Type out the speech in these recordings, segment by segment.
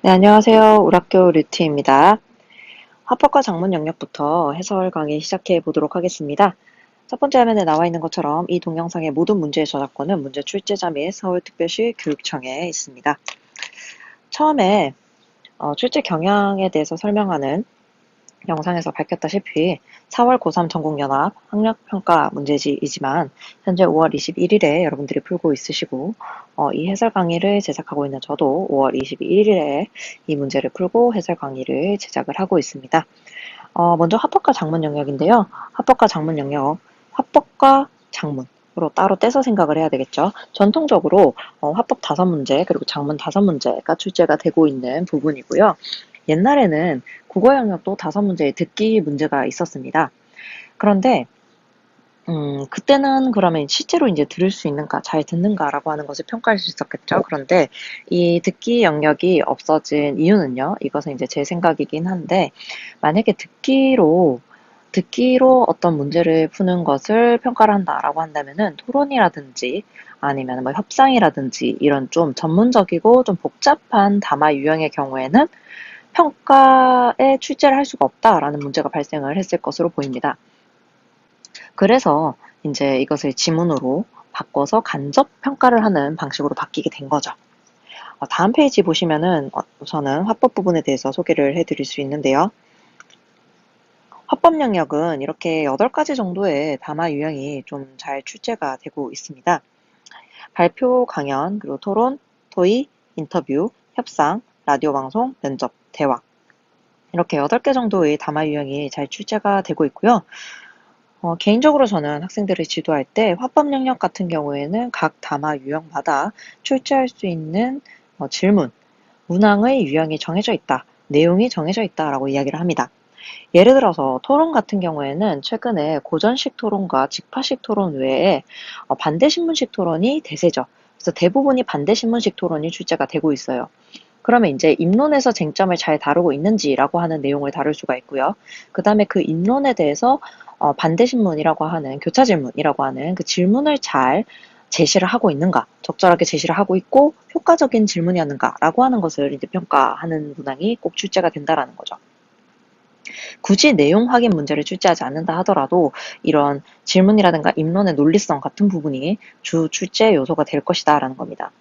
네, 안녕하세요. 우락교 류티입니다. 화법과 작문 영역부터 해설 강의 시작해 보도록 하겠습니다. 첫 번째 화면에 나와 있는 것처럼 이 동영상의 모든 문제의 저작권은 문제 출제자 및 서울특별시 교육청에 있습니다. 처음에 출제 경향에 대해서 설명하는 영상에서 밝혔다시피 4월 고3 전국연합 학력평가 문제지이지만 현재 5월 21일에 여러분들이 풀고 있으시고 이 해설 강의를 제작하고 있는 저도 5월 21일에 이 문제를 풀고 해설 강의를 제작을 하고 있습니다. 먼저 화법과 작문 영역인데요. 화법과 작문 영역, 화법과 작문으로 따로 떼서 생각을 해야 되겠죠. 전통적으로 화법 5문제 그리고 작문 5문제가 출제가 되고 있는 부분이고요. 옛날에는 국어 영역도 5문제의 듣기 문제가 있었습니다. 그런데 그때는 그러면 실제로 이제 들을 수 있는가, 잘 듣는가라고 하는 것을 평가할 수 있었겠죠. 그런데 이 듣기 영역이 없어진 이유는요. 이것은 이제 제 생각이긴 한데 만약에 듣기로 어떤 문제를 푸는 것을 평가를 한다라고 한다면은 토론이라든지 아니면 뭐 협상이라든지 이런 좀 전문적이고 좀 복잡한 담화 유형의 경우에는 평가에 출제를 할 수가 없다라는 문제가 발생을 했을 것으로 보입니다. 그래서 이제 이것을 지문으로 바꿔서 간접 평가를 하는 방식으로 바뀌게 된 거죠. 다음 페이지 보시면은 우선은 화법 부분에 대해서 소개를 해드릴 수 있는데요. 화법 영역은 이렇게 8가지 정도의 담화 유형이 좀 잘 출제가 되고 있습니다. 발표, 강연, 그리고 토론, 토의, 인터뷰, 협상, 라디오 방송, 면접, 대화 이렇게 8개 정도의 담화 유형이 잘 출제가 되고 있고요. 개인적으로 저는 학생들을 지도할 때 화법 영역 같은 경우에는 각 담화 유형마다 출제할 수 있는 질문, 문항의 유형이 정해져 있다, 내용이 정해져 있다라고 이야기를 합니다. 예를 들어서 토론 같은 경우에는 최근에 고전식 토론과 직파식 토론 외에 반대신문식 토론이 대세죠. 그래서 대부분이 반대신문식 토론이 출제가 되고 있어요. 그러면 이제 입론에서 쟁점을 잘 다루고 있는지라고 하는 내용을 다룰 수가 있고요. 그 다음에 그 입론에 대해서 반대신문이라고 하는 교차질문이라고 하는 그 질문을 잘 제시를 하고 있는가, 적절하게 제시를 하고 있고 효과적인 질문이었는가라고 하는 것을 이제 평가하는 문항이 꼭 출제가 된다라는 거죠. 굳이 내용 확인 문제를 출제하지 않는다 하더라도 이런 질문이라든가 입론의 논리성 같은 부분이 주 출제 요소가 될 것이다라는 겁니다.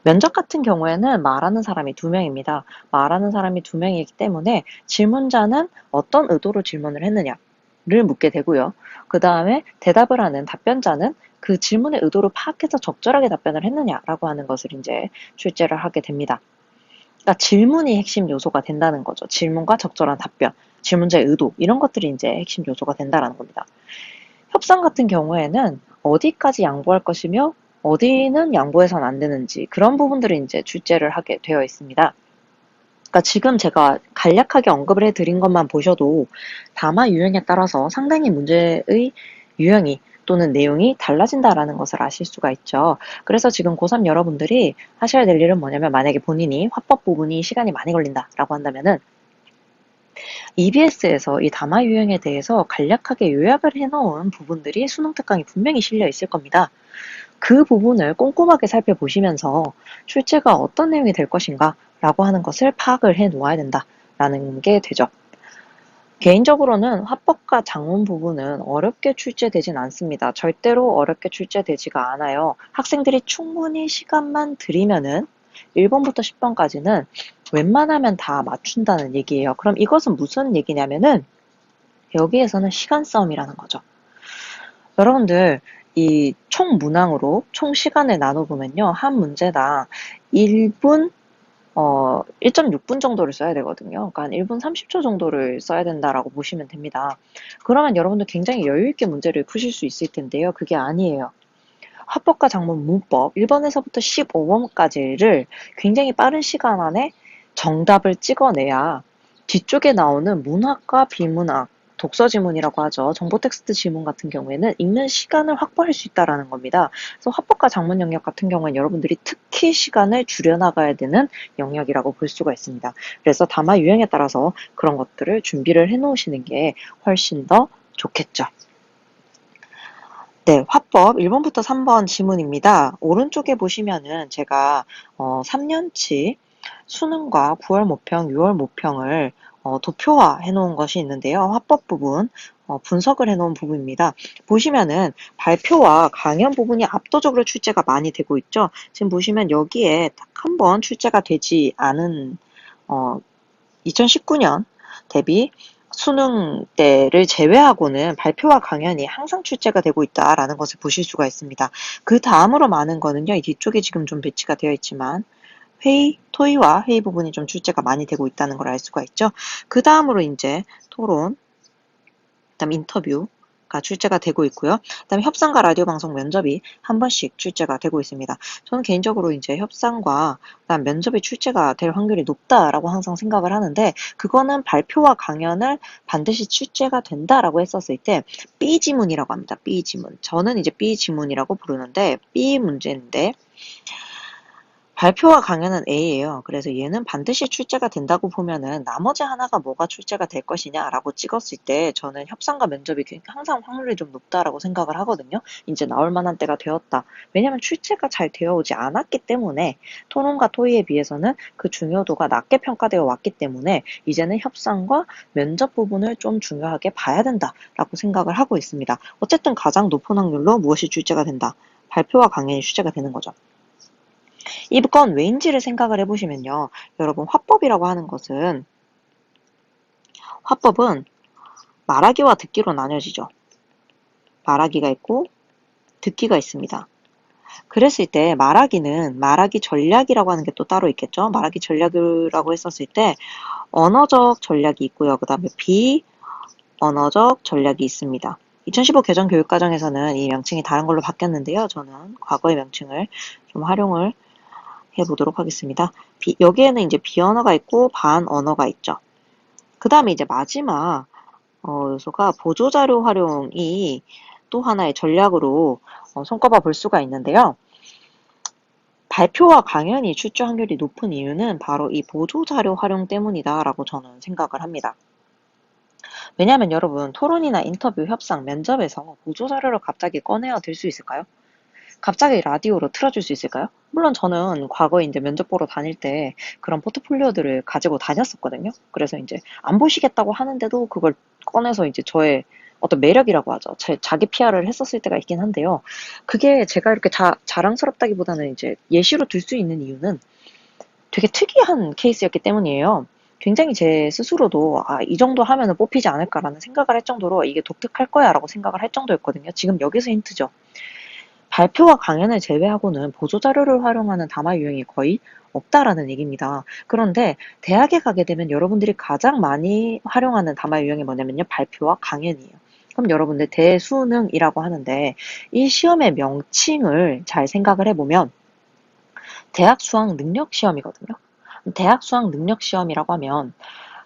면접 같은 경우에는 말하는 사람이 2명입니다. 말하는 사람이 2명이기 때문에 질문자는 어떤 의도로 질문을 했느냐를 묻게 되고요. 그 다음에 대답을 하는 답변자는 그 질문의 의도를 파악해서 적절하게 답변을 했느냐라고 하는 것을 이제 출제를 하게 됩니다. 그러니까 질문이 핵심 요소가 된다는 거죠. 질문과 적절한 답변, 질문자의 의도 이런 것들이 이제 핵심 요소가 된다라는 겁니다. 협상 같은 경우에는 어디까지 양보할 것이며 어디는 양보해서는 안 되는지 그런 부분들을 이제 출제를 하게 되어 있습니다. 그러니까 지금 제가 간략하게 언급을 해드린 것만 보셔도 담화 유형에 따라서 상당히 문제의 유형이 또는 내용이 달라진다라는 것을 아실 수가 있죠. 그래서 지금 고3 여러분들이 하셔야 될 일은 뭐냐면 만약에 본인이 화법 부분이 시간이 많이 걸린다라고 한다면은 EBS에서 이 담화 유형에 대해서 간략하게 요약을 해놓은 부분들이 수능 특강에 분명히 실려 있을 겁니다. 그 부분을 꼼꼼하게 살펴보시면서 출제가 어떤 내용이 될 것인가 라고 하는 것을 파악을 해 놓아야 된다라는 게 되죠. 개인적으로는 화법과 작문 부분은 어렵게 출제되진 않습니다. 절대로 어렵게 출제되지가 않아요. 학생들이 충분히 시간만 들이면은 1번부터 10번까지는 웬만하면 다 맞춘다는 얘기예요. 그럼 이것은 무슨 얘기냐면은 여기에서는 시간 싸움이라는 거죠. 여러분들 이 총 문항으로 총 시간을 나눠보면요. 한 문제당 1분 1.6분 정도를 써야 되거든요. 그러니까 한 1분 30초 정도를 써야 된다라고 보시면 됩니다. 그러면 여러분들 굉장히 여유 있게 문제를 푸실 수 있을 텐데요. 그게 아니에요. 화법과 작문 문법 1번에서부터 15번까지를 굉장히 빠른 시간 안에 정답을 찍어내야 뒤쪽에 나오는 문학과 비문학, 독서 지문이라고 하죠. 정보 텍스트 지문 같은 경우에는 읽는 시간을 확보할 수 있다라는 겁니다. 그래서 화법과 작문 영역 같은 경우는 여러분들이 특히 시간을 줄여나가야 되는 영역이라고 볼 수가 있습니다. 그래서 담화 유형에 따라서 그런 것들을 준비를 해놓으시는 게 훨씬 더 좋겠죠. 네, 화법 1번부터 3번 지문입니다. 오른쪽에 보시면은 제가 3년치 수능과 9월 모평, 6월 모평을 도표화해 놓은 것이 있는데요. 화법 부분 분석을 해 놓은 부분입니다. 보시면은 발표와 강연 부분이 압도적으로 출제가 많이 되고 있죠. 지금 보시면 여기에 딱 한 번 출제가 되지 않은 2019년 대비 수능 때를 제외하고는 발표와 강연이 항상 출제가 되고 있다라는 것을 보실 수가 있습니다. 그 다음으로 많은 거는요, 이 뒤쪽에 지금 좀 배치가 되어 있지만 회의, 토의와 회의 부분이 좀 출제가 많이 되고 있다는 걸 알 수가 있죠. 그 다음으로 이제 토론, 그다음 인터뷰가 출제가 되고 있고요. 그다음에 협상과 라디오 방송 면접이 한 번씩 출제가 되고 있습니다. 저는 개인적으로 이제 협상과 그다음 면접이 출제가 될 확률이 높다라고 항상 생각을 하는데 그거는 발표와 강연을 반드시 출제가 된다라고 했었을 때 B 지문이라고 합니다. B 지문. 저는 이제 B 지문이라고 부르는데 B 문제인데 발표와 강연은 A예요. 그래서 얘는 반드시 출제가 된다고 보면은 나머지 하나가 뭐가 출제가 될 것이냐라고 찍었을 때 저는 협상과 면접이 항상 확률이 좀 높다라고 생각을 하거든요. 이제 나올 만한 때가 되었다. 왜냐면 출제가 잘 되어 오지 않았기 때문에 토론과 토의에 비해서는 그 중요도가 낮게 평가되어 왔기 때문에 이제는 협상과 면접 부분을 좀 중요하게 봐야 된다라고 생각을 하고 있습니다. 어쨌든 가장 높은 확률로 무엇이 출제가 된다. 발표와 강연이 출제가 되는 거죠. 이건 왜인지를 생각을 해보시면요. 여러분, 화법이라고 하는 것은, 화법은 말하기와 듣기로 나뉘어지죠. 말하기가 있고, 듣기가 있습니다. 그랬을 때 말하기는 말하기 전략이라고 하는 게 또 따로 있겠죠. 말하기 전략이라고 했었을 때 언어적 전략이 있고요. 그 다음에 비언어적 전략이 있습니다. 2015 개정 교육과정에서는 이 명칭이 다른 걸로 바뀌었는데요. 저는 과거의 명칭을 좀 활용을 해보도록 하겠습니다. 여기에는 이제 비언어가 있고 반언어가 있죠. 그 다음에 이제 마지막 요소가 보조자료 활용이 또 하나의 전략으로 손꼽아 볼 수가 있는데요. 발표와 강연이 출제 확률이 높은 이유는 바로 이 보조자료 활용 때문이다라고 저는 생각을 합니다. 왜냐하면 여러분 토론이나 인터뷰, 협상, 면접에서 보조자료를 갑자기 꺼내어 들 수 있을까요? 갑자기 라디오로 틀어줄 수 있을까요? 물론 저는 과거에 이제 면접 보러 다닐 때 그런 포트폴리오들을 가지고 다녔었거든요. 그래서 이제 안 보시겠다고 하는데도 그걸 꺼내서 이제 저의 어떤 매력이라고 하죠. 자기 PR을 했었을 때가 있긴 한데요. 그게 제가 이렇게 자랑스럽다기보다는 이제 예시로 들 수 있는 이유는 되게 특이한 케이스였기 때문이에요. 굉장히 제 스스로도 이 정도 하면은 뽑히지 않을까라는 생각을 할 정도로 이게 독특할 거야라고 생각을 할 정도였거든요. 지금 여기서 힌트죠. 발표와 강연을 제외하고는 보조자료를 활용하는 담화 유형이 거의 없다라는 얘기입니다. 그런데 대학에 가게 되면 여러분들이 가장 많이 활용하는 담화 유형이 뭐냐면요. 발표와 강연이에요. 그럼 여러분들 대수능이라고 하는데 이 시험의 명칭을 잘 생각을 해보면 대학 수학 능력 시험이거든요. 대학 수학 능력 시험이라고 하면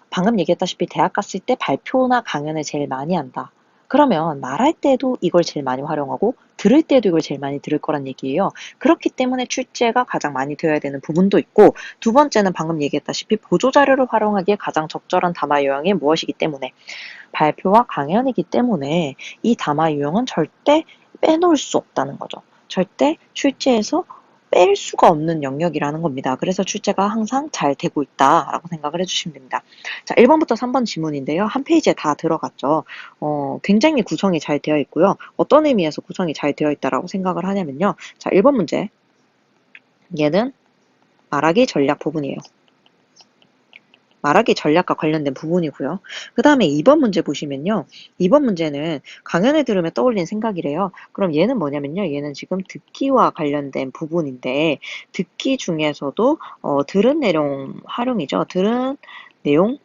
방금 얘기했다시피 대학 갔을 때 발표나 강연을 제일 많이 한다. 그러면 말할 때도 이걸 제일 많이 활용하고 들을 때도 이걸 제일 많이 들을 거란 얘기예요. 그렇기 때문에 출제가 가장 많이 되어야 되는 부분도 있고 두 번째는 방금 얘기했다시피 보조자료를 활용하기에 가장 적절한 담화 요형이 무엇이기 때문에 발표와 강연이기 때문에 이 담화 유형은 절대 빼놓을 수 없다는 거죠. 절대 출제에서 뺄 수가 없는 영역이라는 겁니다. 그래서 출제가 항상 잘 되고 있다라고 생각을 해주시면 됩니다. 자, 1번부터 3번 지문인데요. 한 페이지에 다 들어갔죠. 굉장히 구성이 잘 되어 있고요. 어떤 의미에서 구성이 잘 되어 있다라고 생각을 하냐면요. 자, 1번 문제. 얘는 말하기 전략 부분이에요. 말하기 전략과 관련된 부분이고요. 그 다음에 2번 문제 보시면요. 2번 문제는 강연을 들으면 떠올린 생각이래요. 그럼 얘는 뭐냐면요. 얘는 지금 듣기와 관련된 부분인데 듣기 중에서도 들은 내용 활용이죠. 들은 내용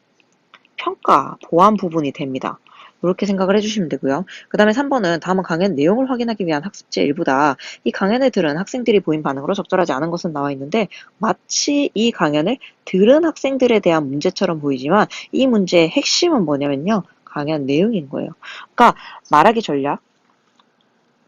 평가, 보완 부분이 됩니다. 이렇게 생각을 해주시면 되고요. 그 다음에 3번은 다음은 강연 내용을 확인하기 위한 학습지의 일부다. 이 강연을 들은 학생들이 보인 반응으로 적절하지 않은 것은 나와 있는데 마치 이 강연을 들은 학생들에 대한 문제처럼 보이지만 이 문제의 핵심은 뭐냐면요. 강연 내용인 거예요. 그러니까 말하기 전략,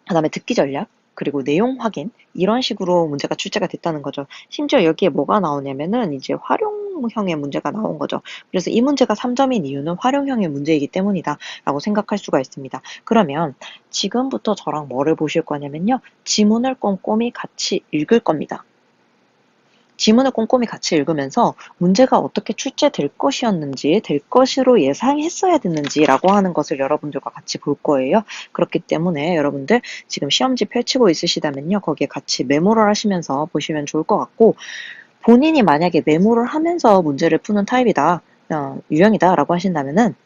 그 다음에 듣기 전략, 그리고 내용 확인 이런 식으로 문제가 출제가 됐다는 거죠. 심지어 여기에 뭐가 나오냐면은 이제 활용형의 문제가 나온 거죠. 그래서 이 문제가 3점인 이유는 활용형의 문제이기 때문이다 라고 생각할 수가 있습니다. 그러면 지금부터 저랑 뭐를 보실 거냐면요. 지문을 꼼꼼히 같이 읽을 겁니다. 지문을 꼼꼼히 같이 읽으면서 문제가 어떻게 출제될 것이었는지, 될 것으로 예상했어야 됐는지라고 하는 것을 여러분들과 같이 볼 거예요. 그렇기 때문에 여러분들 지금 시험지 펼치고 있으시다면요. 거기에 같이 메모를 하시면서 보시면 좋을 것 같고, 본인이 만약에 메모를 하면서 문제를 푸는 타입이다, 유형이다라고 하신다면은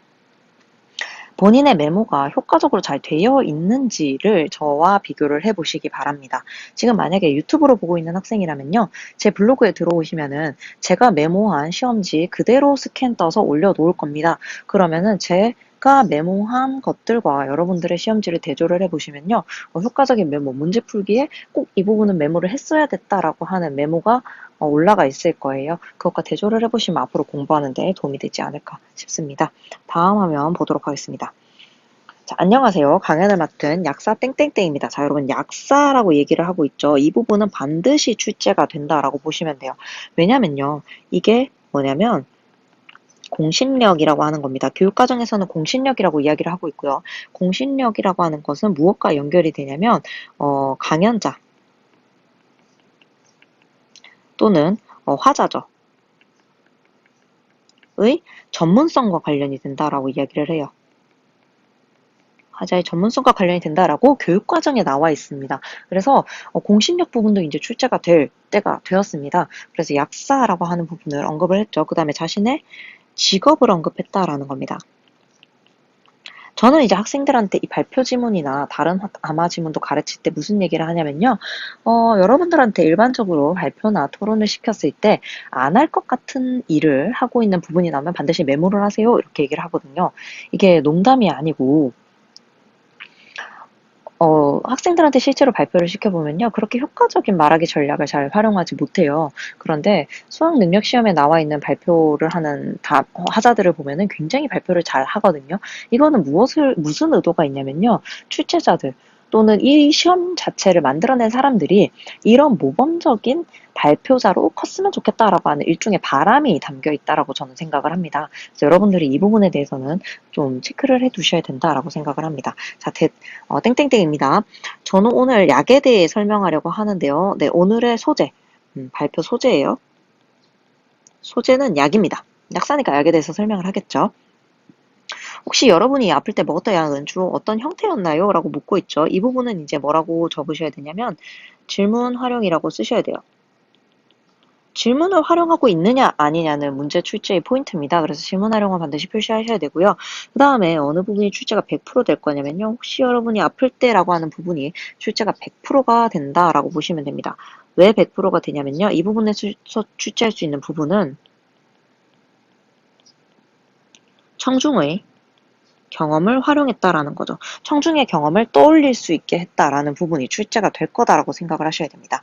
본인의 메모가 효과적으로 잘 되어 있는지를 저와 비교를 해보시기 바랍니다. 지금 만약에 유튜브로 보고 있는 학생이라면요. 제 블로그에 들어오시면은 제가 메모한 시험지 그대로 스캔 떠서 올려놓을 겁니다. 그러면은 제가 메모한 것들과 여러분들의 시험지를 대조를 해보시면요. 효과적인 메모, 문제 풀기에 꼭 이 부분은 메모를 했어야 됐다라고 하는 메모가 올라가 있을 거예요. 그것과 대조를 해보시면 앞으로 공부하는 데 도움이 되지 않을까 싶습니다. 다음 화면 보도록 하겠습니다. 자, 안녕하세요. 강연을 맡은 약사 땡땡땡입니다. 자, 여러분 약사라고 얘기를 하고 있죠. 이 부분은 반드시 출제가 된다라고 보시면 돼요. 왜냐면요. 이게 뭐냐면 공신력이라고 하는 겁니다. 교육과정에서는 공신력이라고 이야기를 하고 있고요. 공신력이라고 하는 것은 무엇과 연결이 되냐면 강연자 또는 화자죠. 의 전문성과 관련이 된다라고 이야기를 해요. 화자의 전문성과 관련이 된다라고 교육과정에 나와 있습니다. 그래서 공신력 부분도 이제 출제가 될 때가 되었습니다. 그래서 약사라고 하는 부분을 언급을 했죠. 그 다음에 자신의 직업을 언급했다라는 겁니다. 저는 이제 학생들한테 이 발표 지문이나 다른 아마 지문도 가르칠 때 무슨 얘기를 하냐면요. 여러분들한테 일반적으로 발표나 토론을 시켰을 때 안 할 것 같은 일을 하고 있는 부분이 나오면 반드시 메모를 하세요. 이렇게 얘기를 하거든요. 이게 농담이 아니고 학생들한테 실제로 발표를 시켜보면요. 그렇게 효과적인 말하기 전략을 잘 활용하지 못해요. 그런데 수학 능력 시험에 나와 있는 발표를 하는 화자들을 보면은 굉장히 발표를 잘 하거든요. 이거는 무슨 의도가 있냐면요. 출제자들 또는 이 시험 자체를 만들어낸 사람들이 이런 모범적인 발표자로 컸으면 좋겠다라고 하는 일종의 바람이 담겨 있다라고 저는 생각을 합니다. 그래서 여러분들이 이 부분에 대해서는 좀 체크를 해 두셔야 된다라고 생각을 합니다. 자, 땡땡땡입니다. 저는 오늘 약에 대해 설명하려고 하는데요. 네, 오늘의 소재, 발표 소재예요. 소재는 약입니다. 약사니까 약에 대해서 설명을 하겠죠. 혹시 여러분이 아플 때 먹었던 약은 주로 어떤 형태였나요? 라고 묻고 있죠. 이 부분은 이제 뭐라고 적으셔야 되냐면 질문 활용이라고 쓰셔야 돼요. 질문을 활용하고 있느냐 아니냐는 문제 출제의 포인트입니다. 그래서 질문 활용을 반드시 표시하셔야 되고요. 그 다음에 어느 부분이 출제가 100%될 거냐면요. 혹시 여러분이 아플 때라고 하는 부분이 출제가 100%가 된다라고 보시면 됩니다. 왜 100%가 되냐면요. 이 부분에서 출제할 수 있는 부분은 청중의 경험을 활용했다라는 거죠. 청중의 경험을 떠올릴 수 있게 했다라는 부분이 출제가 될 거다라고 생각을 하셔야 됩니다.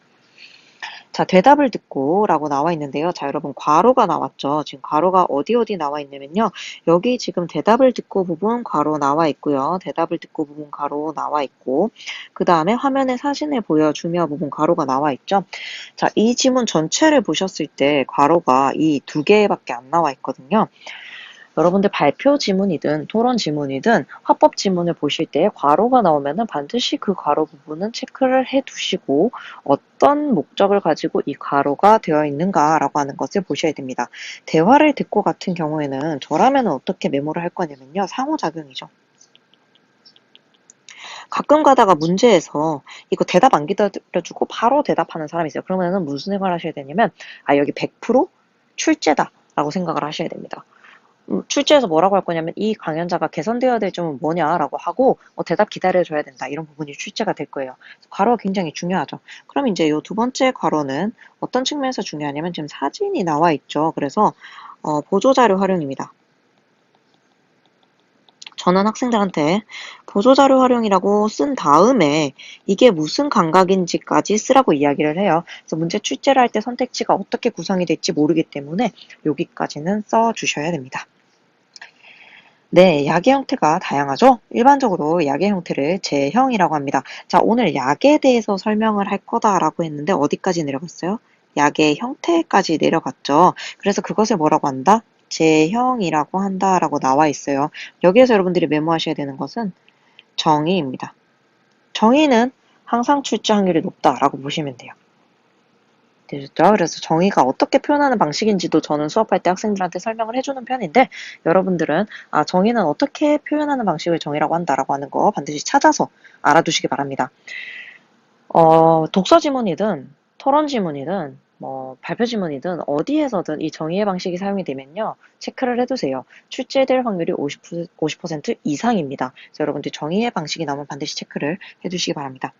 자, 대답을 듣고 라고 나와 있는데요. 자, 여러분 괄호가 나왔죠. 지금 괄호가 어디 나와 있냐면요. 여기 지금 대답을 듣고 부분 괄호 나와 있고요. 대답을 듣고 부분 괄호 나와 있고 그 다음에 화면에 사진을 보여주며 부분 괄호가 나와 있죠. 자, 이 지문 전체를 보셨을 때 괄호가 이 두 개밖에 안 나와 있거든요. 여러분들 발표 지문이든 토론 지문이든 화법 지문을 보실 때 괄호가 나오면은 반드시 그 괄호 부분은 체크를 해 두시고 어떤 목적을 가지고 이 괄호가 되어 있는가라고 하는 것을 보셔야 됩니다. 대화를 듣고 같은 경우에는 저라면 어떻게 메모를 할 거냐면요. 상호작용이죠. 가끔 가다가 문제에서 이거 대답 안 기다려주고 바로 대답하는 사람이 있어요. 그러면은 무슨 생각을 하셔야 되냐면 여기 100% 출제다 라고 생각을 하셔야 됩니다. 출제에서 뭐라고 할 거냐면 이 강연자가 개선되어야 될 점은 뭐냐라고 하고 대답 기다려줘야 된다. 이런 부분이 출제가 될 거예요. 괄호가 굉장히 중요하죠. 그럼 이제 이 두 번째 괄호는 어떤 측면에서 중요하냐면 지금 사진이 나와 있죠. 그래서 보조자료 활용입니다. 저는 학생들한테 보조자료 활용이라고 쓴 다음에 이게 무슨 감각인지까지 쓰라고 이야기를 해요. 그래서 문제 출제를 할 때 선택지가 어떻게 구성이 될지 모르기 때문에 여기까지는 써주셔야 됩니다. 네, 약의 형태가 다양하죠? 일반적으로 약의 형태를 제형이라고 합니다. 자, 오늘 약에 대해서 설명을 할 거다라고 했는데 어디까지 내려갔어요? 약의 형태까지 내려갔죠. 그래서 그것을 뭐라고 한다? 제형이라고 한다라고 나와 있어요. 여기에서 여러분들이 메모하셔야 되는 것은 정의입니다. 정의는 항상 출제 확률이 높다라고 보시면 돼요. 되셨죠? 그래서 정의가 어떻게 표현하는 방식인지도 저는 수업할 때 학생들한테 설명을 해주는 편인데 여러분들은 정의는 어떻게 표현하는 방식을 정의라고 한다라고 하는 거 반드시 찾아서 알아두시기 바랍니다. 독서 지문이든 토론 지문이든 뭐 발표 지문이든 어디에서든 이 정의의 방식이 사용이 되면요. 체크를 해두세요. 출제될 확률이 50% 이상입니다. 그래서 여러분들 정의의 방식이 나오면 반드시 체크를 해두시기 바랍니다.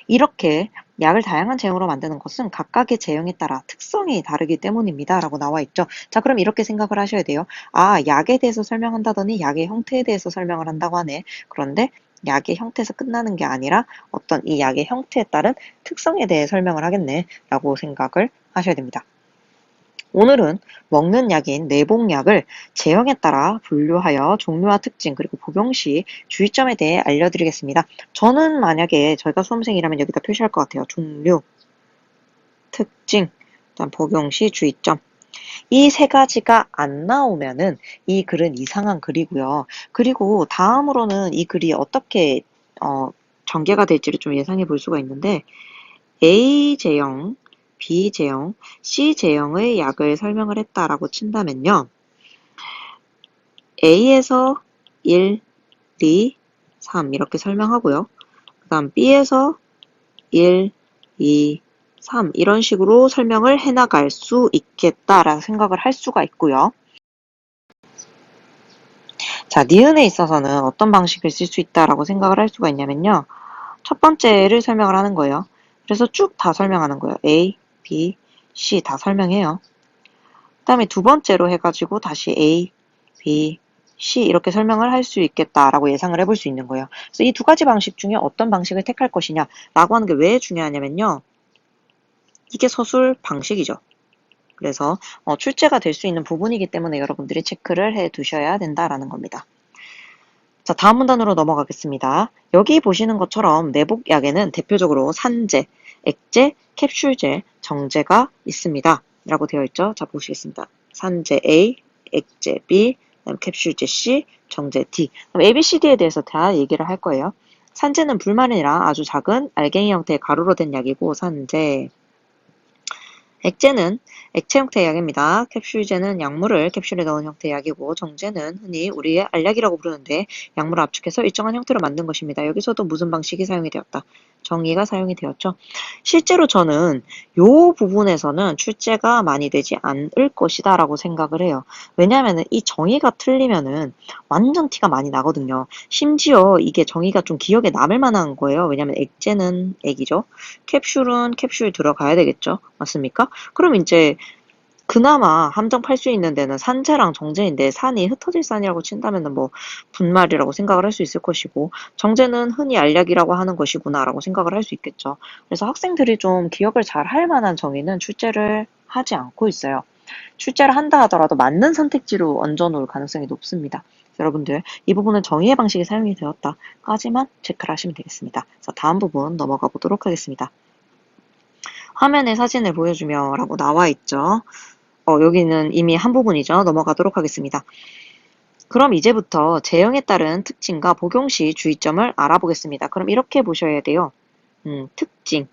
이렇게 약을 다양한 제형으로 만드는 것은 각각의 제형에 따라 특성이 다르기 때문입니다. 라고 나와 있죠. 자, 그럼 이렇게 생각을 하셔야 돼요. 약에 대해서 설명한다더니 약의 형태에 대해서 설명을 한다고 하네. 그런데 약의 형태에서 끝나는 게 아니라 어떤 이 약의 형태에 따른 특성에 대해 설명을 하겠네. 라고 생각을 하셔야 됩니다. 오늘은 먹는 약인 내복약을 제형에 따라 분류하여 종류와 특징 그리고 복용 시 주의점에 대해 알려드리겠습니다. 저는 만약에 저희가 수험생이라면 여기다 표시할 것 같아요. 종류, 특징, 그다음 복용 시 주의점. 이 세 가지가 안 나오면은 이 글은 이상한 글이고요. 그리고 다음으로는 이 글이 어떻게 전개가 될지를 좀 예상해 볼 수가 있는데 A 제형, B 제형, C 제형의 약을 설명을 했다라고 친다면요. A에서 1, 2, 3 이렇게 설명하고요. 그 다음 B에서 1, 2, 3 이런 식으로 설명을 해나갈 수 있겠다라는 생각을 할 수가 있고요. 자, 니은에 있어서는 어떤 방식을 쓸 수 있다라고 생각을 할 수가 있냐면요. 첫 번째를 설명을 하는 거예요. 그래서 쭉 다 설명하는 거예요. A, B, C 다 설명해요. 그 다음에 두 번째로 해가지고 다시 A, B, C 이렇게 설명을 할 수 있겠다라고 예상을 해볼 수 있는 거예요. 그래서 이 두 가지 방식 중에 어떤 방식을 택할 것이냐라고 하는 게 왜 중요하냐면요. 이게 서술 방식이죠. 그래서 출제가 될 수 있는 부분이기 때문에 여러분들이 체크를 해 두셔야 된다라는 겁니다. 자, 다음 문단으로 넘어가겠습니다. 여기 보시는 것처럼 내복약에는 대표적으로 산제, 액제, 캡슐제, 정제가 있습니다. 라고 되어 있죠. 자, 보시겠습니다. 산제 A, 액제 B, 그다음 캡슐제 C, 정제 D. 그럼 A, B, C, D에 대해서 다 얘기를 할 거예요. 산제는 불만이라 아주 작은 알갱이 형태의 가루로 된 약이고 산제. 액제는 액체 형태의 약입니다. 캡슐제는 약물을 캡슐에 넣은 형태의 약이고 정제는 흔히 우리의 알약이라고 부르는데 약물을 압축해서 일정한 형태로 만든 것입니다. 여기서도 무슨 방식이 사용이 되었다. 정의가 사용이 되었죠. 실제로 저는 이 부분에서는 출제가 많이 되지 않을 것이다 라고 생각을 해요. 왜냐하면 이 정의가 틀리면은 완전 티가 많이 나거든요. 심지어 이게 정의가 좀 기억에 남을 만한 거예요. 왜냐하면 액제는 액이죠. 캡슐은 캡슐 들어가야 되겠죠. 맞습니까? 그럼 이제 그나마 함정팔 수 있는 데는 산재랑 정제인데 산이 흩어질 산이라고 친다면 뭐 분말이라고 생각을 할 수 있을 것이고 정제는 흔히 알약이라고 하는 것이구나라고 생각을 할 수 있겠죠. 그래서 학생들이 좀 기억을 잘 할 만한 정의는 출제를 하지 않고 있어요. 출제를 한다 하더라도 맞는 선택지로 얹어놓을 가능성이 높습니다. 여러분들 이 부분은 정의의 방식이 사용이 되었다까지만 체크를 하시면 되겠습니다. 그래서 다음 부분 넘어가 보도록 하겠습니다. 화면에 사진을 보여주며 라고 나와 있죠. 여기는 이미 한 부분이죠. 넘어가도록 하겠습니다. 그럼 이제부터 제형에 따른 특징과 복용 시 주의점을 알아보겠습니다. 그럼 이렇게 보셔야 돼요. 특징.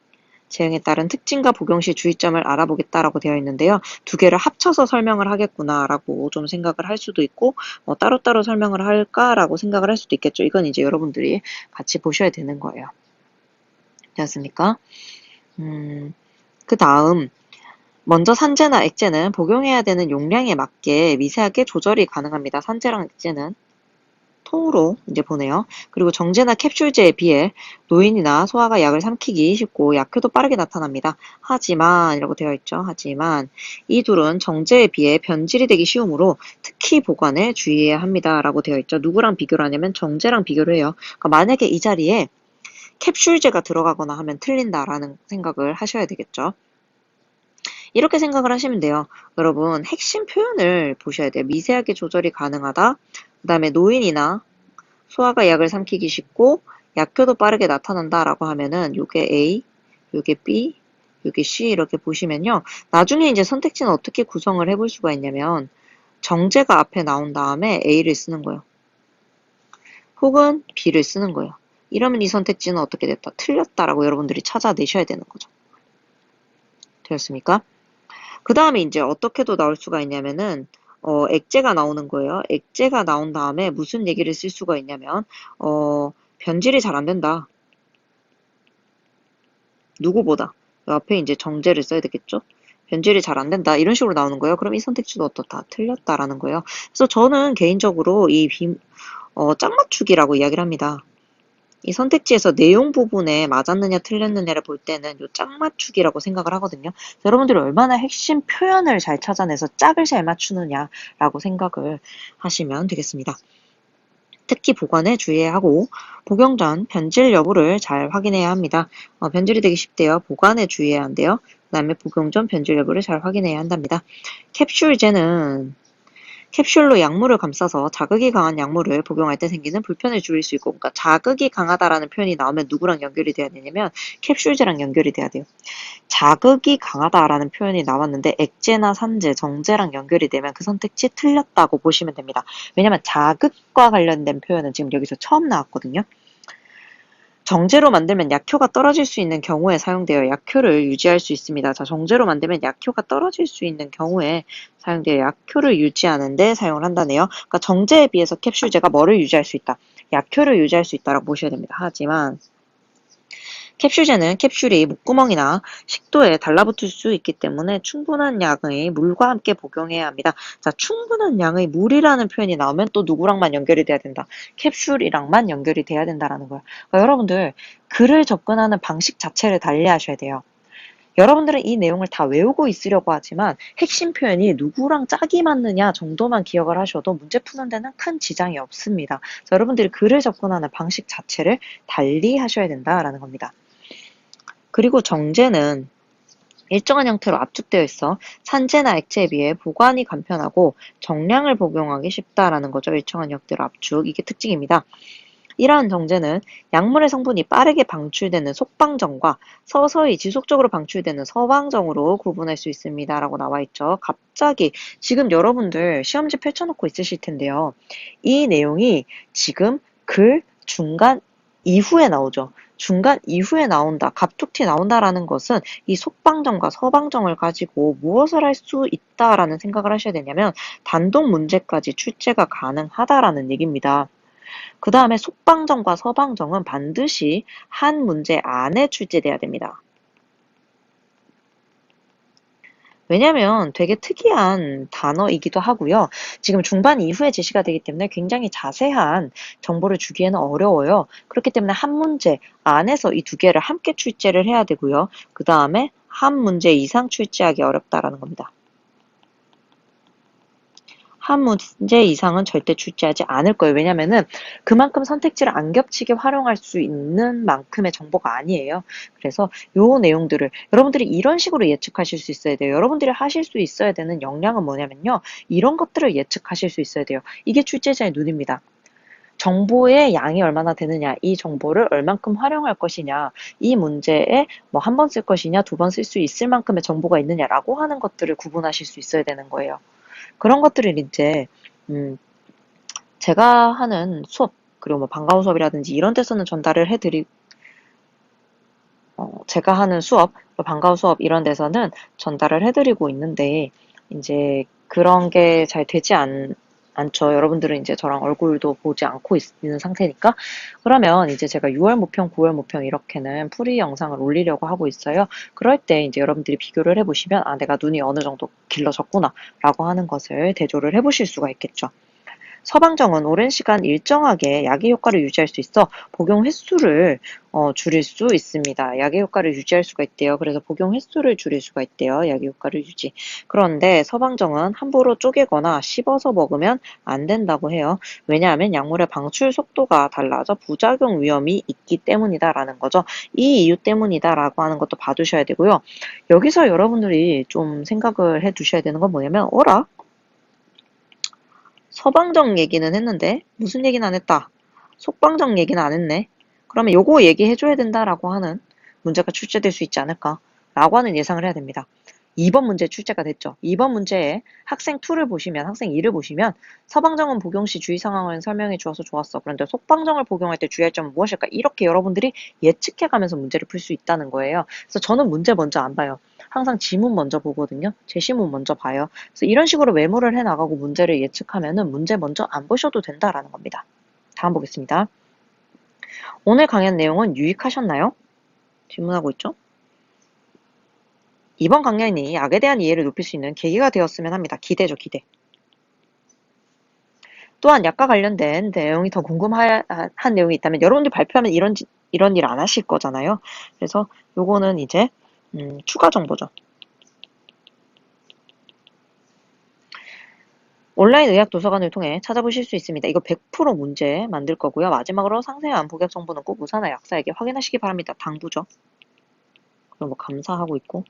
제형에 따른 특징과 복용 시 주의점을 알아보겠다라고 되어 있는데요. 두 개를 합쳐서 설명을 하겠구나라고 좀 생각을 할 수도 있고 따로따로 설명을 할까라고 생각을 할 수도 있겠죠. 이건 이제 여러분들이 같이 보셔야 되는 거예요. 되었습니까? 그 다음 먼저 산제나 액제는 복용해야 되는 용량에 맞게 미세하게 조절이 가능합니다. 산제랑 액제는 통으로 이제 보내요. 그리고 정제나 캡슐제에 비해 노인이나 소아가 약을 삼키기 쉽고 약효도 빠르게 나타납니다. 하지만 이라고 되어 있죠. 하지만 이 둘은 정제에 비해 변질이 되기 쉬우므로 특히 보관에 주의해야 합니다. 라고 되어 있죠. 누구랑 비교를 하냐면 정제랑 비교를 해요. 그러니까 만약에 이 자리에 캡슐제가 들어가거나 하면 틀린다라는 생각을 하셔야 되겠죠. 이렇게 생각을 하시면 돼요. 여러분 핵심 표현을 보셔야 돼요. 미세하게 조절이 가능하다. 그 다음에 노인이나 소아가 약을 삼키기 쉽고 약효도 빠르게 나타난다 라고 하면은 요게 A, 요게 B, 요게 C 이렇게 보시면요. 나중에 이제 선택지는 어떻게 구성을 해볼 수가 있냐면 정제가 앞에 나온 다음에 A를 쓰는 거예요. 혹은 B를 쓰는 거예요. 이러면 이 선택지는 어떻게 됐다? 틀렸다라고 여러분들이 찾아내셔야 되는 거죠. 되었습니까? 그 다음에 이제 어떻게 도 나올 수가 있냐면은 액제가 나오는 거예요. 액제가 나온 다음에 무슨 얘기를 쓸 수가 있냐면 변질이 잘 안 된다. 누구보다. 앞에 이제 정제를 써야 되겠죠? 변질이 잘 안 된다. 이런 식으로 나오는 거예요. 그럼 이 선택지도 어떻다? 틀렸다라는 거예요. 그래서 저는 개인적으로 짝맞추기라고 이야기를 합니다. 이 선택지에서 내용 부분에 맞았느냐 틀렸느냐를 볼 때는 요 짝맞추기라고 생각을 하거든요. 여러분들이 얼마나 핵심 표현을 잘 찾아내서 짝을 잘 맞추느냐라고 생각을 하시면 되겠습니다. 특히 보관에 주의해야 하고 복용 전 변질 여부를 잘 확인해야 합니다. 변질이 되기 쉽대요. 보관에 주의해야 한대요. 그 다음에 복용 전 변질 여부를 잘 확인해야 한답니다. 캡슐제는 캡슐로 약물을 감싸서 자극이 강한 약물을 복용할 때 생기는 불편을 줄일 수 있고, 그러니까 자극이 강하다라는 표현이 나오면 누구랑 연결이 돼야 되냐면 캡슐제랑 연결이 돼야 돼요. 자극이 강하다라는 표현이 나왔는데 액제나 산제, 정제랑 연결이 되면 그 선택지 틀렸다고 보시면 됩니다. 왜냐면 자극과 관련된 표현은 지금 여기서 처음 나왔거든요. 정제로 만들면 약효가 떨어질 수 있는 경우에 사용되어 약효를 유지할 수 있습니다. 자, 정제로 만들면 약효가 떨어질 수 있는 경우에 사용되어 약효를 유지하는 데 사용을 한다네요. 그러니까 정제에 비해서 캡슐제가 뭐를 유지할 수 있다? 약효를 유지할 수 있다라고 보셔야 됩니다. 하지만 캡슐제는 캡슐이 목구멍이나 식도에 달라붙을 수 있기 때문에 충분한 양의 물과 함께 복용해야 합니다. 자, 충분한 양의 물이라는 표현이 나오면 또 누구랑만 연결이 돼야 된다. 캡슐이랑만 연결이 돼야 된다라는 거예요. 그러니까 여러분들 글을 접근하는 방식 자체를 달리하셔야 돼요. 여러분들은 이 내용을 다 외우고 있으려고 하지만 핵심 표현이 누구랑 짝이 맞느냐 정도만 기억을 하셔도 문제 푸는 데는 큰 지장이 없습니다. 여러분들이 글을 접근하는 방식 자체를 달리 하셔야 된다라는 겁니다. 그리고 정제는 일정한 형태로 압축되어 있어 산재나 액체에 비해 보관이 간편하고 정량을 복용하기 쉽다라는 거죠. 일정한 형태로 압축. 이게 특징입니다. 이러한 정제는 약물의 성분이 빠르게 방출되는 속방정과 서서히 지속적으로 방출되는 서방정으로 구분할 수 있습니다. 라고 나와 있죠. 갑자기 지금 여러분들 시험지 펼쳐놓고 있으실 텐데요. 이 내용이 지금 글 중간 이후에 나오죠. 중간 이후에 나온다, 갑툭튀 나온다라는 것은 이 속방정과 서방정을 가지고 무엇을 할 수 있다라는 생각을 하셔야 되냐면 단독 문제까지 출제가 가능하다라는 얘기입니다. 그 다음에 속방정과 서방정은 반드시 한 문제 안에 출제돼야 됩니다. 왜냐면 되게 특이한 단어이기도 하고요. 지금 중반 이후에 제시가 되기 때문에 굉장히 자세한 정보를 주기에는 어려워요. 그렇기 때문에 한 문제 안에서 이 두 개를 함께 출제를 해야 되고요. 그 다음에 한 문제 이상 출제하기 어렵다라는 겁니다. 한 문제 이상은 절대 출제하지 않을 거예요. 왜냐면은 그만큼 선택지를 안 겹치게 활용할 수 있는 만큼의 정보가 아니에요. 그래서 요 내용들을 여러분들이 이런 식으로 예측하실 수 있어야 돼요. 여러분들이 하실 수 있어야 되는 역량은 뭐냐면요. 이런 것들을 예측하실 수 있어야 돼요. 이게 출제자의 눈입니다. 정보의 양이 얼마나 되느냐, 이 정보를 얼만큼 활용할 것이냐, 이 문제에 뭐 한 번 쓸 것이냐, 두 번 쓸 수 있을 만큼의 정보가 있느냐라고 하는 것들을 구분하실 수 있어야 되는 거예요. 그런 것들을 이제 제가 하는 수업 그리고 뭐 방과후 수업이라든지 이런 데서는 전달을 해드리 제가 하는 수업, 방과후 수업 이런 데서는 전달을 해드리고 있는데 이제 그런 게 잘 되지 않죠. 여러분들은 이제 저랑 얼굴도 보지 않고 있는 상태니까. 그러면 이제 제가 6월 모평, 9월 모평 이렇게는 풀이 영상을 올리려고 하고 있어요. 그럴 때 이제 여러분들이 비교를 해보시면 아, 내가 눈이 어느 정도 길러졌구나 라고 하는 것을 대조를 해보실 수가 있겠죠. 서방정은 오랜 시간 일정하게 약의 효과를 유지할 수 있어 복용 횟수를 줄일 수 있습니다. 약의 효과를 유지할 수가 있대요. 그래서 복용 횟수를 줄일 수가 있대요. 약의 효과를 유지. 그런데 서방정은 함부로 쪼개거나 씹어서 먹으면 안 된다고 해요. 왜냐하면 약물의 방출 속도가 달라져 부작용 위험이 있기 때문이다라는 거죠. 이 이유 때문이다라고 하는 것도 봐두셔야 되고요. 여기서 여러분들이 좀 생각을 해 두셔야 되는 건 뭐냐면 어라? 서방정 얘기는 했는데 무슨 얘기는 안 했다. 속방정 얘기는 안 했네. 그러면 요거 얘기해줘야 된다라고 하는 문제가 출제될 수 있지 않을까 라고 하는 예상을 해야 됩니다. 2번 문제 출제가 됐죠. 2번 문제에 학생 2를 보시면, 학생 2를 보시면 서방정음 복용 시 주의 상황을 설명해 주어서 좋았어. 그런데 속방정을 복용할 때 주의할 점은 무엇일까? 이렇게 여러분들이 예측해 가면서 문제를 풀 수 있다는 거예요. 그래서 저는 문제 먼저 안 봐요. 항상 지문 먼저 보거든요. 제시문 먼저 봐요. 그래서 이런 식으로 메모를 해 나가고 문제를 예측하면은 문제 먼저 안 보셔도 된다라는 겁니다. 다음 보겠습니다. 오늘 강연 내용은 유익하셨나요? 질문하고 있죠. 이번 강연이 약에 대한 이해를 높일 수 있는 계기가 되었으면 합니다. 기대죠, 기대. 또한 약과 관련된 내용이 더 궁금한 내용이 있다면 여러분들 발표하면 이런 일 안 하실 거잖아요. 그래서 요거는 이제 추가 정보죠. 온라인 의학 도서관을 통해 찾아보실 수 있습니다. 이거 100% 문제 만들 거고요. 마지막으로 상세한 복약 정보는 꼭 의사나 약사에게 확인하시기 바랍니다. 당부죠. 그럼 뭐 감사하고 있고.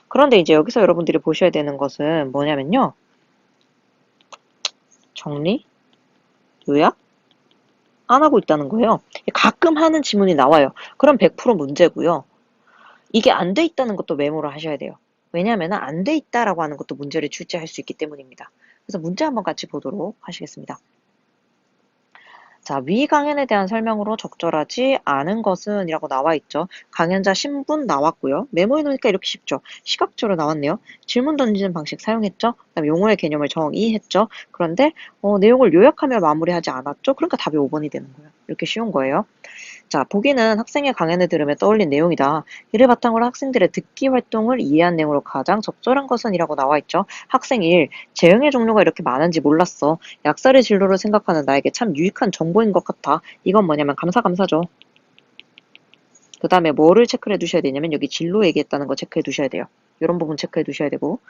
그런데 이제 여기서 여러분들이 보셔야 되는 것은 뭐냐면요. 정리? 요약? 안 하고 있다는 거예요. 가끔 하는 지문이 나와요. 그럼 100% 문제고요. 이게 안 돼 있다는 것도 메모를 하셔야 돼요. 왜냐하면 안 돼 있다라고 하는 것도 문제를 출제할 수 있기 때문입니다. 그래서 문제 한번 같이 보도록 하시겠습니다. 자, 위 강연에 대한 설명으로 적절하지 않은 것은 이라고 나와 있죠. 강연자 신분 나왔고요. 메모해 놓으니까 이렇게 쉽죠. 시각적으로 나왔네요. 질문 던지는 방식 사용했죠. 그다음에 용어의 개념을 정의했죠. 그런데 내용을 요약하며 마무리하지 않았죠. 그러니까 답이 5번이 되는 거예요. 이렇게 쉬운 거예요. 자, 보기는 학생의 강연을 들으며 떠올린 내용이다. 이를 바탕으로 학생들의 듣기 활동을 이해한 내용으로 가장 적절한 것은 이라고 나와 있죠. 학생 1. 재형의 종류가 이렇게 많은지 몰랐어. 약사를 진로로 생각하는 나에게 참 유익한 정보인 것 같아. 이건 뭐냐면 감사죠. 그 다음에 뭐를 체크를 해두셔야 되냐면 여기 진로 얘기했다는 거 체크해 두셔야 돼요. 이런 부분 체크해 두셔야 되고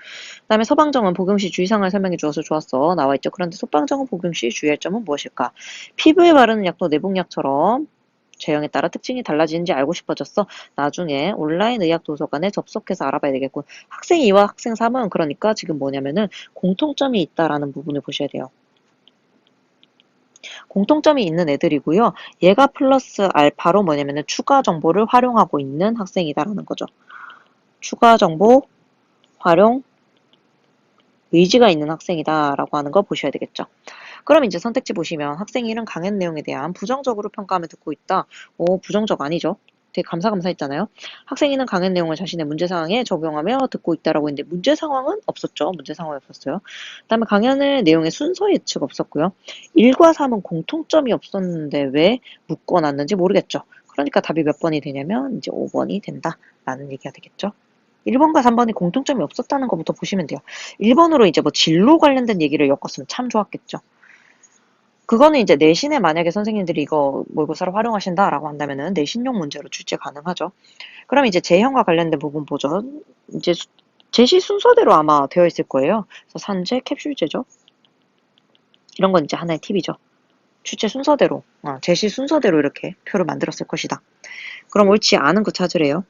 그 다음에 서방정은 복용 시 주의사항을 설명해 주어서 좋았어. 나와 있죠. 그런데 속방정은 복용 시 주의할 점은 무엇일까? 피부에 바르는 약도 내복약처럼 제형에 따라 특징이 달라지는지 알고 싶어졌어. 나중에 온라인 의학 도서관에 접속해서 알아봐야 되겠군. 학생 2와 학생 3은 그러니까 지금 뭐냐면은 공통점이 있다라는 부분을 보셔야 돼요. 공통점이 있는 애들이고요. 얘가 플러스 알파로 뭐냐면은 추가 정보를 활용하고 있는 학생이다라는 거죠. 추가 정보 활용 의지가 있는 학생이다라고 하는 거 보셔야 되겠죠. 그럼 이제 선택지 보시면 학생 1은 강연 내용에 대한 부정적으로 평가하며 듣고 있다. 부정적 아니죠. 되게 감사했잖아요. 학생 2는 강연 내용을 자신의 문제 상황에 적용하며 듣고 있다라고 했는데 문제 상황은 없었죠. 문제 상황이 없었어요. 그다음에 강연의 내용의 순서 예측 없었고요. 1과 3은 공통점이 없었는데 왜 묶어놨는지 모르겠죠. 그러니까 답이 몇 번이 되냐면 이제 5번이 된다라는 얘기가 되겠죠. 1번과 3번이 공통점이 없었다는 것부터 보시면 돼요. 1번으로 이제 뭐 진로 관련된 얘기를 엮었으면 참 좋았겠죠. 그거는 이제 내신에 만약에 선생님들이 이거 모의고사를 활용하신다라고 한다면은 내신용 문제로 출제 가능하죠. 그럼 이제 제형과 관련된 부분 보죠. 이제 제시 순서대로 아마 되어 있을 거예요. 그래서 산재, 캡슐제죠. 이런 건 이제 하나의 팁이죠. 출제 순서대로, 제시 순서대로 이렇게 표를 만들었을 것이다. 그럼 옳지 않은 거 찾으래요.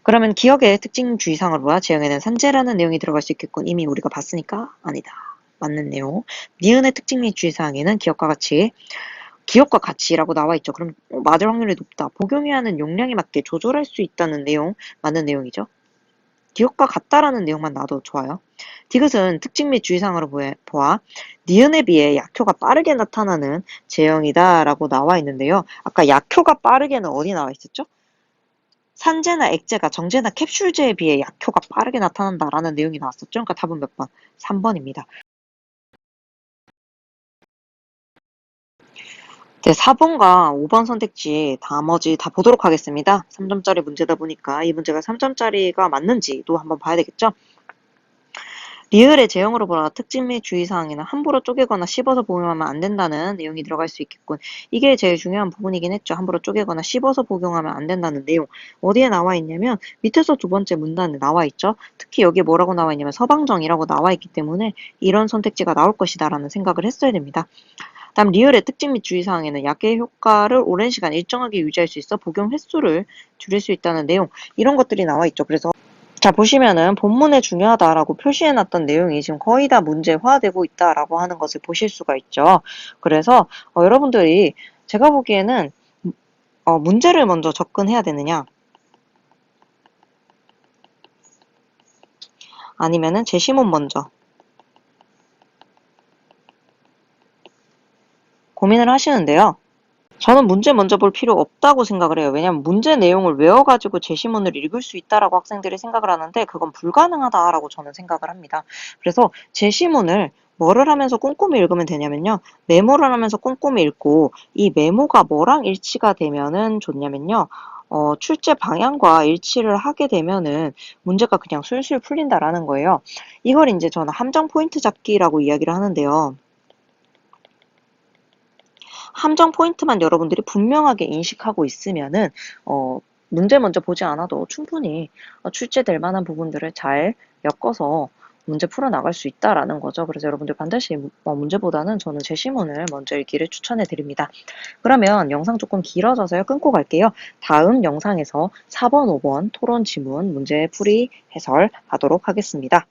그러면 기억의 특징 주의사항으로 봐. 제형에는 산재라는 내용이 들어갈 수 있겠군. 이미 우리가 봤으니까 아니다. 맞는 내용. 니은의 특징 및 주의사항에는 기억과 가치라고 나와 있죠. 그럼 맞을 확률이 높다. 복용해야 하는 용량에 맞게 조절할 수 있다는 내용, 맞는 내용이죠. 기억과 같다라는 내용만 놔도 좋아요. 디귿은 특징 및 주의사항으로 보아 니은에 비해 약효가 빠르게 나타나는 제형이다라고 나와 있는데요. 아까 약효가 빠르게는 어디 나와 있었죠? 산재나 액제가 정제나 캡슐제에 비해 약효가 빠르게 나타난다라는 내용이 나왔었죠. 그러니까 답은 몇 번? 3번입니다. 네, 4번과 5번 선택지 나머지 다 보도록 하겠습니다. 3점짜리 문제다 보니까 이 문제가 3점짜리가 맞는지도 한번 봐야 되겠죠. 리을의 제형으로 보라 특징 및 주의사항에는 함부로 쪼개거나 씹어서 복용하면 안 된다는 내용이 들어갈 수 있겠군. 이게 제일 중요한 부분이긴 했죠. 함부로 쪼개거나 씹어서 복용하면 안 된다는 내용. 어디에 나와 있냐면 밑에서 두 번째 문단에 나와 있죠. 특히 여기에 뭐라고 나와 있냐면 서방정이라고 나와 있기 때문에 이런 선택지가 나올 것이다 라는 생각을 했어야 됩니다. 다음 리을의 특징 및 주의사항에는 약의 효과를 오랜 시간 일정하게 유지할 수 있어 복용 횟수를 줄일 수 있다는 내용 이런 것들이 나와 있죠. 그래서 자 보시면은 본문에 중요하다라고 표시해놨던 내용이 지금 거의 다 문제화되고 있다라고 하는 것을 보실 수가 있죠. 그래서 여러분들이 제가 보기에는 문제를 먼저 접근해야 되느냐 아니면은 제시문 먼저 고민을 하시는데요. 저는 문제 먼저 볼 필요 없다고 생각을 해요. 왜냐하면 문제 내용을 외워가지고 제시문을 읽을 수 있다라고 학생들이 생각을 하는데 그건 불가능하다라고 저는 생각을 합니다. 그래서 제시문을 뭐를 하면서 꼼꼼히 읽으면 되냐면요. 메모를 하면서 꼼꼼히 읽고 이 메모가 뭐랑 일치가 되면은 좋냐면요. 출제 방향과 일치를 하게 되면은 문제가 그냥 술술 풀린다라는 거예요. 이걸 이제 저는 함정 포인트 잡기라고 이야기를 하는데요. 함정 포인트만 여러분들이 분명하게 인식하고 있으면은 문제 먼저 보지 않아도 충분히 출제될 만한 부분들을 잘 엮어서 문제 풀어나갈 수 있다라는 거죠. 그래서 여러분들 반드시 문제보다는 저는 제시문을 먼저 읽기를 추천해 드립니다. 그러면 영상 조금 길어져서요. 끊고 갈게요. 다음 영상에서 4번, 5번 토론 지문 문제 풀이 해설하도록 하겠습니다.